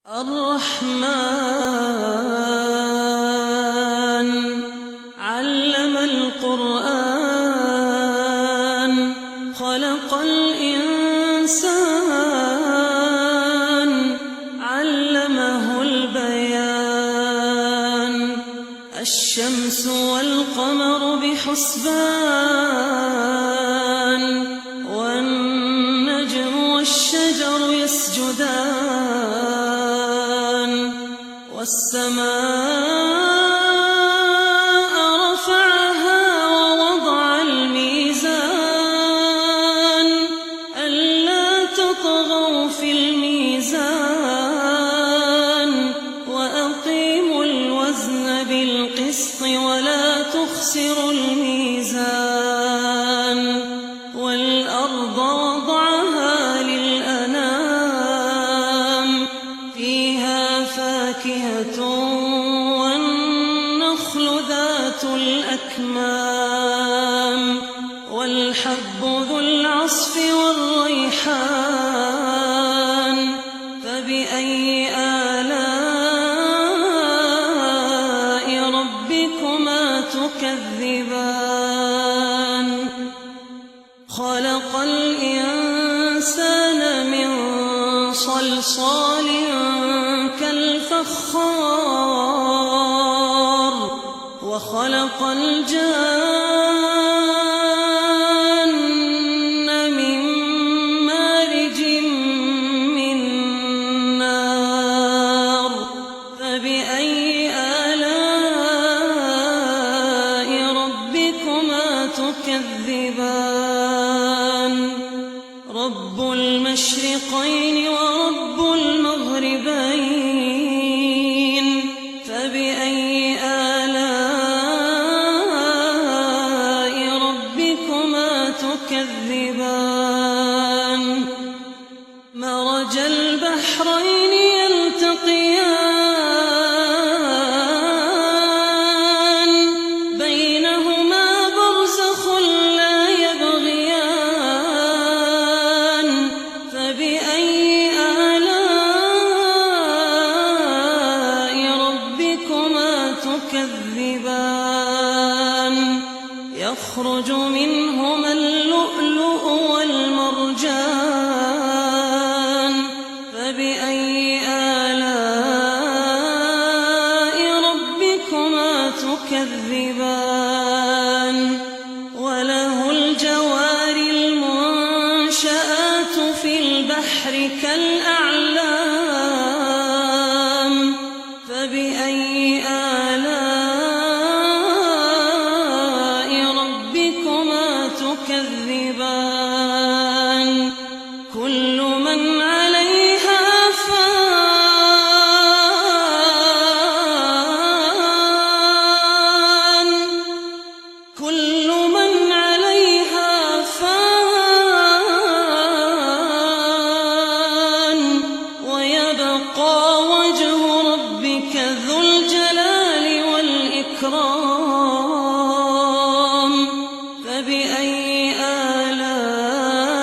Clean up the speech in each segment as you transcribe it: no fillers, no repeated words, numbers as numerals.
الرحمن علم القرآن خلق الإنسان علمه البيان الشمس والقمر بحسبان والنجم والشجر يسجدان والسماء رفعها ووضع الميزان ألا تطغوا في الميزان وأقيموا الوزن بالقسط ولا تخسروا الميزان والأرض وضعها للأنام فيها فاكهة والنخل ذات الأكمام والحب ذو العصف والريحان فبأي آلاء ربكما تكذبان خلق الإنسان من صلصال كالفخار وخلق الجان من مارج من نار فبأي آلاء ربكما تكذبان رب المشرقين ورب المغربين فبأي آلاء ربكما تكذبان مرج البحرين يلتقيان بينهما برزخ لا يبغيان فبأي آلاء ربكما تكذبان يخرج منهما اللؤلؤ والمرجان فبأي آلاء ربكما تكذبان وله الجوار المنشآت في البحر كالأعلام فبأي آلاء ربكما تكذبان كل من عليها فان كل من عليها فان ويبقى وجه ربك ذو الجلال والإكرام فبأي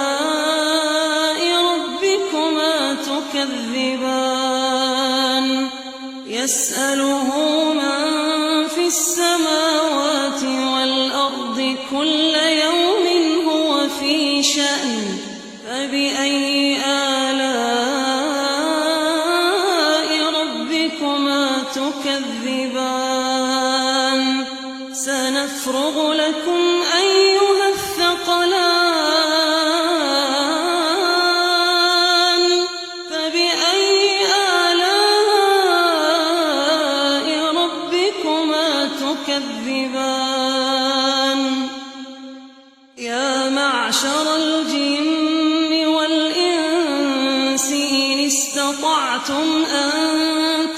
آلاء ربكما تكذبان يسأله من في السماوات والأرض كل يوم هو في شأن فبأي آلاء ربكما تكذبان سنفرغ لكم أيها الثقلان فبأي آلاء ربكما تكذبان يا معشر الجن والإنس إن استطعتم أن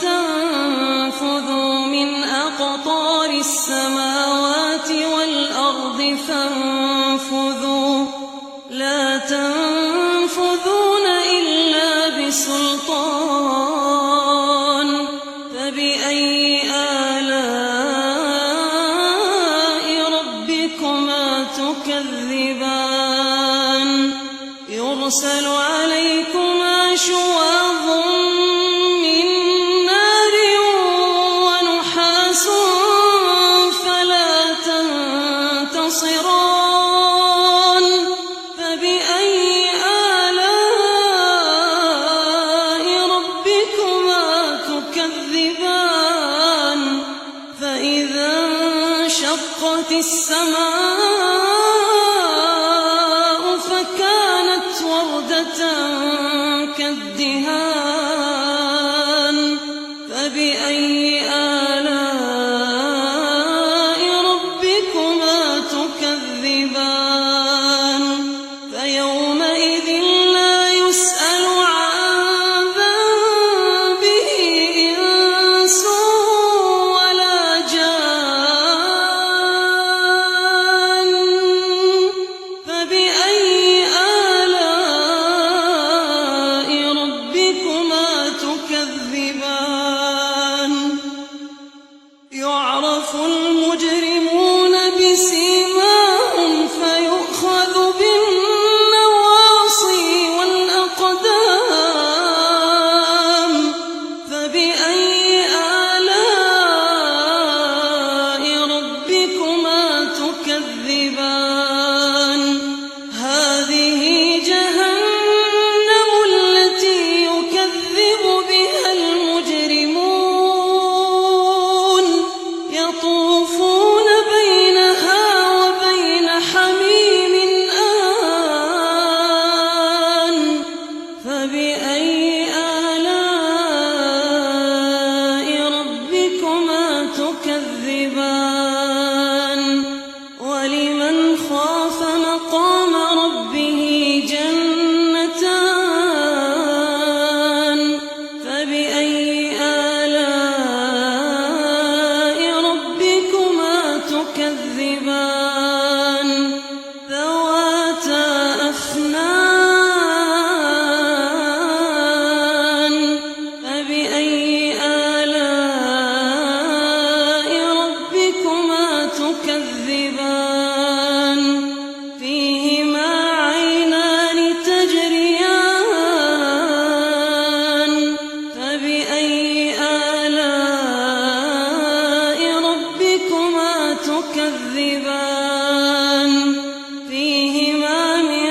تنفذوا من أقطار السماوات والأرض فانفذوا لا تنفذون إلا بسلطان فبأي آلاء ربكما تكذبان يرسل عليكما شواظ من السماء فكانت وردة كالدهان فبأي آلاء ربكما تكذبان فيومئذ لا يسأل عن ذنبه إنس ولا جان فبأي آلاء ربكما تكذبان يعرف المجرمون بسيماهم فيؤخذ بالنواصي والأقدام فبأي آلاء ربكما تكذبان هذه جهنم التي يكذب بها المجرمون يطوفون بينها وبين حميم آن فبأي آلاء ربكما تكذبان ولمن خاف مقام ربه جنتان فبأي آلاء ربكما تكذبان ذواتا أفنان فبأي آلاء ربكما تكذبان فيهما عينان تجريان فبأي آلاء ربكما تكذبان فيهما من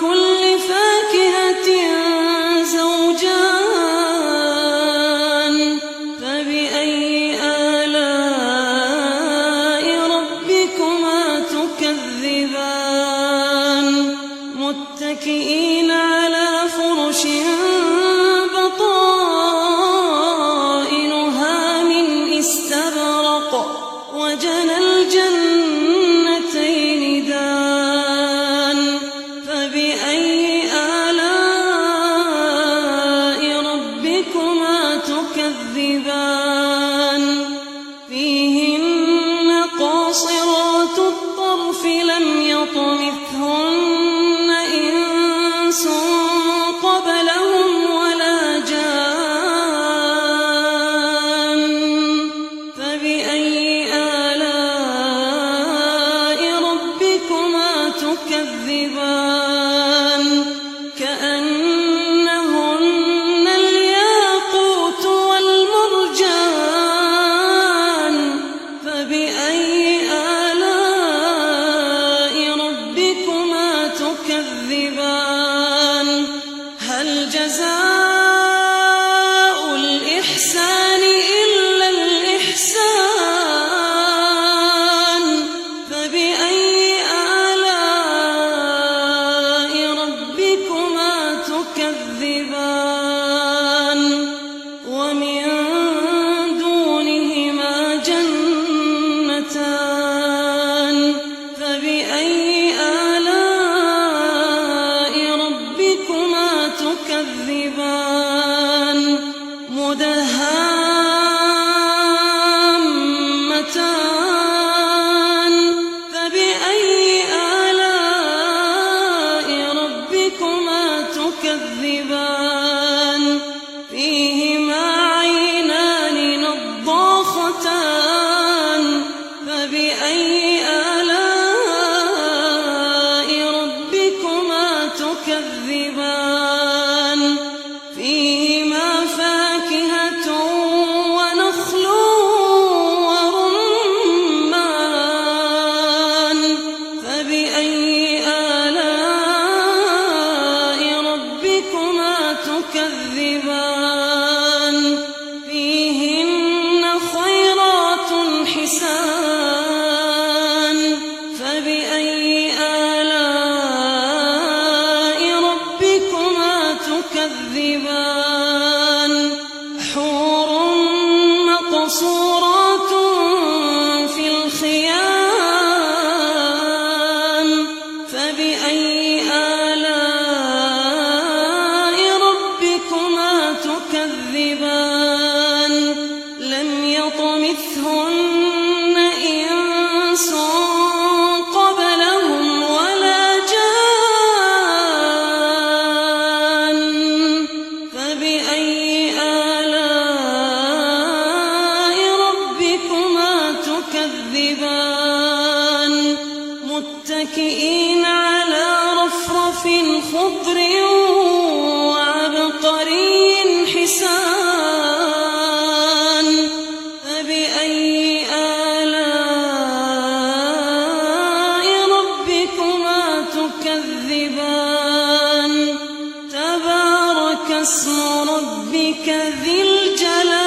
كل فاكهة زوجان فبأي آلاء ربكما تكذبان متكئين على فرش بطائنها من استبرق وجنى الجنتين دان فبأي آلاء ربكما تكذبان فيهن قاصرات الطرف لم يطمثهن إنس قبلهم ولا جان فبأي آلاء ربكما تكذبان كأنهن الياقوت والمرجان تكذبان لم يطمثهن إنس قبلهم ولا جان فبأي آلاء ربكما تكذبان متكئين على رفرف خضر وعبقري حسان فبأي آلاء ربكما تكذبان تبارك اسم ربك ذي الجلال